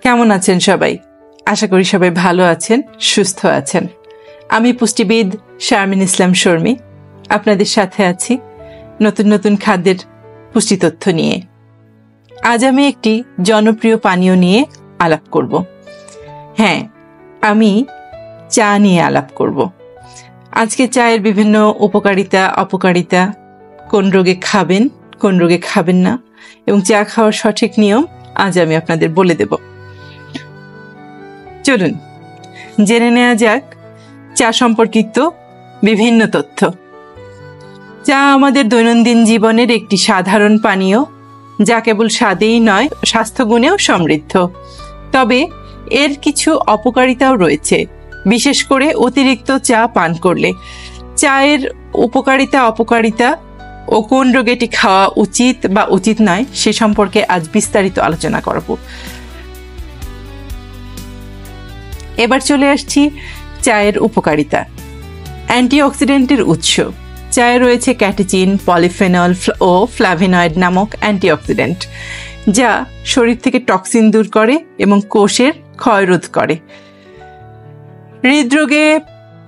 কেমন আছেন সবাই? আশা করি সবাই ভালো আছেন, সুস্থ আছেন। আমি পুষ্টিবিদ শারমিন ইসলাম শর্মী আপনাদের সাথে আছি নতুন নতুন খাদ্যের পুষ্টি তথ্য নিয়ে। আজ আমি একটি জনপ্রিয় পানীয় নিয়ে আলাপ করব। হ্যাঁ, আমি চা নিয়ে আলাপ করব। আজকে চায়ের বিভিন্ন উপকারিতা, অপকারিতা, কোন রোগে খাবেন, কোন রোগে খাবেন না, এবং চা খাওয়ার সঠিক নিয়ম আজ আমি আপনাদের বলে দেব। চলুন জেনে নেওয়া যাক চা সম্পর্কিত বিভিন্ন তথ্য। চা আমাদের দৈনন্দিন জীবনের একটি সাধারণ পানীয়, যা কেবল স্বাদেই নয়, স্বাস্থ্যগুণেও সমৃদ্ধ। তবে এর কিছু অপকারিতাও রয়েছে, বিশেষ করে অতিরিক্ত চা পান করলে। চায়ের উপকারিতা, অপকারিতা ও কোন রোগে এটি খাওয়া উচিত বা উচিত নয় সে সম্পর্কে আজ বিস্তারিত আলোচনা করব। এবার চলে আসছি চায়ের উপকারিতা। অ্যান্টিঅক্সিডেন্টের উৎস। চায়ে রয়েছে ক্যাটেচিন, পলিফেনল ও ফ্লাভোনয়েড নামক অ্যান্টিঅক্সিডেন্ট, যা শরীর থেকে টক্সিন দূর করে এবং কোষের ক্ষয়রোধ করে।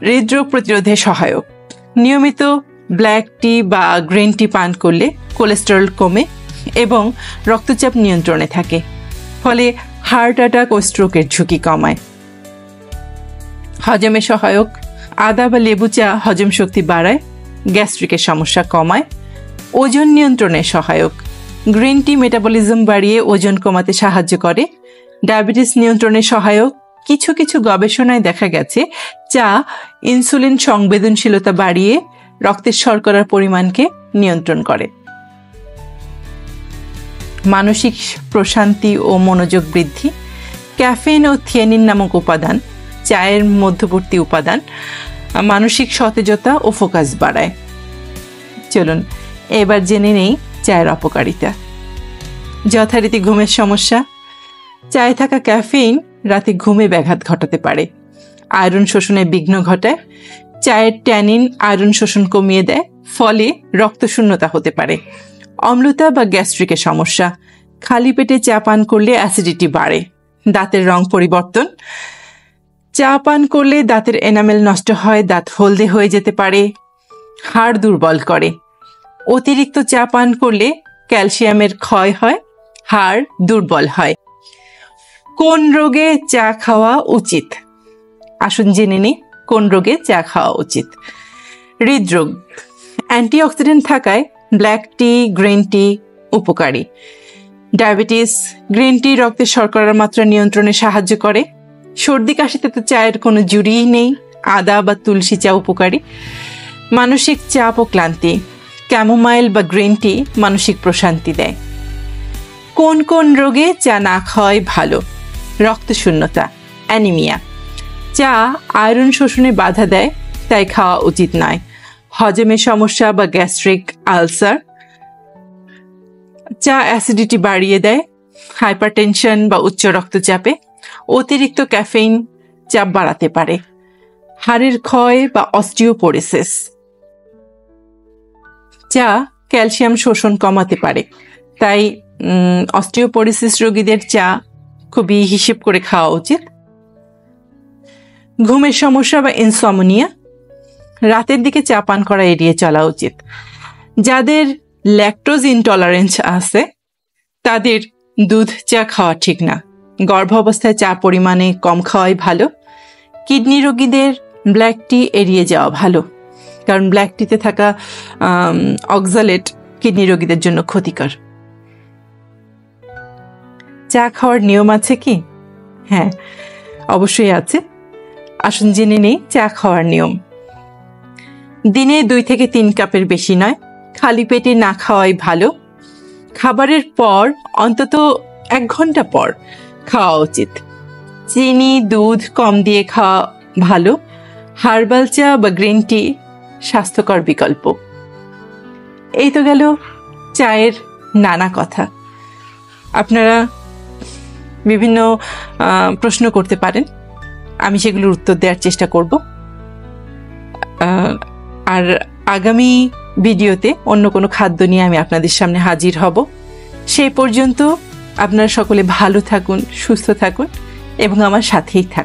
হৃদরোগ প্রতিরোধে সহায়ক। নিয়মিত ব্ল্যাক টি বা গ্রিন টি পান করলে কোলেস্টেরল কমে এবং রক্তচাপ নিয়ন্ত্রণে থাকে, ফলে হার্ট অ্যাটাক ও স্ট্রোকের ঝুঁকি কমায়। হজমে সহায়ক। আদা বা লেবু চা হজম শক্তি বাড়ায়, গ্যাস্ট্রিকের সমস্যা কমায়। ওজন নিয়ন্ত্রণে সহায়ক। গ্রিন টি মেটাবলিজম বাড়িয়ে ওজন কমাতে সাহায্য করে। ডায়াবেটিস নিয়ন্ত্রণে সহায়ক। কিছু কিছু গবেষণায় দেখা গেছে চা ইনসুলিন সংবেদনশীলতা বাড়িয়ে রক্তের শর্করার পরিমাণকে নিয়ন্ত্রণ করে। মানসিক প্রশান্তি ও মনোযোগ বৃদ্ধি। ক্যাফেইন ও থিয়ানিন নামক উপাদান, চায়ের মধ্যবর্তী উপাদান, মানসিক সতেজতা ও ফোকাস বাড়ায়। চলুন এবার জেনে নেই চায়ের অপকারিতা। যথারীতি ঘুমের সমস্যা। চায়ে থাকা ক্যাফেইন রাতে ঘুমে ব্যাঘাত ঘটাতে পারে, আয়রন শোষণে বিঘ্ন ঘটায়। চায়ের ট্যানিন আয়রন শোষণ কমিয়ে দেয়, ফলে রক্তশূন্যতা হতে পারে। অম্লতা বা গ্যাস্ট্রিকের সমস্যা। খালি পেটে চা পান করলে অ্যাসিডিটি বাড়ে। দাঁতের রং পরিবর্তন। চা পান করলে দাঁতের এনামেল নষ্ট হয়, দাঁত হলদে হয়ে যেতে পারে। হাড় দুর্বল করে। অতিরিক্ত চা পান করলে ক্যালসিয়ামের ক্ষয় হয়, হাড় দুর্বল হয়। কোন রোগে চা খাওয়া উচিত? আসুন জেনে নিই কোন রোগে চা খাওয়া উচিত। হৃদরোগ। অ্যান্টিঅক্সিডেন্ট থাকায় ব্ল্যাক টি, গ্রিন টি উপকারী। ডায়াবেটিস। গ্রিন টি রক্তের শর্করার মাত্রা নিয়ন্ত্রণে সাহায্য করে। সর্দি কাশিতে তো চায়ের কোনো জুড়িই নেই, আদা বা তুলসী চা উপকারী। মানসিক চাপ ও ক্লান্তি। ক্যামোমাইল বা গ্রিন টি মানসিক প্রশান্তি দেয়। কোন কোন রোগে চা না খাওয়াই ভালো? রক্তশূন্যতা, অ্যানিমিয়া। চা আয়রন শোষণে বাধা দেয়, তাই খাওয়া উচিত নয়। হজমের সমস্যা বা গ্যাস্ট্রিক আলসার। চা অ্যাসিডিটি বাড়িয়ে দেয়। হাইপারটেনশন বা উচ্চ রক্তচাপে। অতিরিক্ত ক্যাফেইন চাপ বাড়াতে পারে। হাড়ের ক্ষয় বা অস্টিওপোরোসিস। চা ক্যালসিয়াম শোষণ কমাতে পারে, তাই অস্টিওপোরোসিস রোগীদের চা খুবই হিসেব করে খাওয়া উচিত। ঘুমের সমস্যা বা ইনসমনিয়া। রাতের দিকে চা পান করা এড়িয়ে চলা উচিত। যাদের ল্যাকটোজ ইনটলারেন্স আছে তাদের দুধ চা খাওয়া ঠিক না। গর্ভাবস্থায় চা পরিমাণে কম খাওয়াই ভালো। কিডনি রোগীদের ব্ল্যাক টি এড়িয়ে যাওয়া ভালো, কারণ ব্ল্যাক টিতে থাকা অক্সালেট কিডনি রোগীদের জন্য ক্ষতিকর। চা খাওয়ার নিয়ম আছে কি? হ্যাঁ, অবশ্যই আছে। আসুন জেনে নেই চা খাওয়ার নিয়ম। দিনে 2 থেকে 3 কাপের বেশি নয়। খালি পেটে না খাওয়াই ভালো। খাবারের পর অন্তত 1 ঘন্টা পর খাওয়া উচিত। চিনি, দুধ কম দিয়ে খাওয়া ভালো। হার্বাল চা বা গ্রিন টি স্বাস্থ্যকর বিকল্প। এই তো গেল চায়ের নানা কথা। আপনারা বিভিন্ন প্রশ্ন করতে পারেন, আমি সেগুলোর উত্তর দেওয়ার চেষ্টা করব। আর আগামী ভিডিওতে অন্য কোনো খাদ্য নিয়ে আমি আপনাদের সামনে হাজির হব। সেই পর্যন্ত আপনারা সকলে ভালো থাকুন, সুস্থ থাকুন এবং আমার সাথেই থাকুন।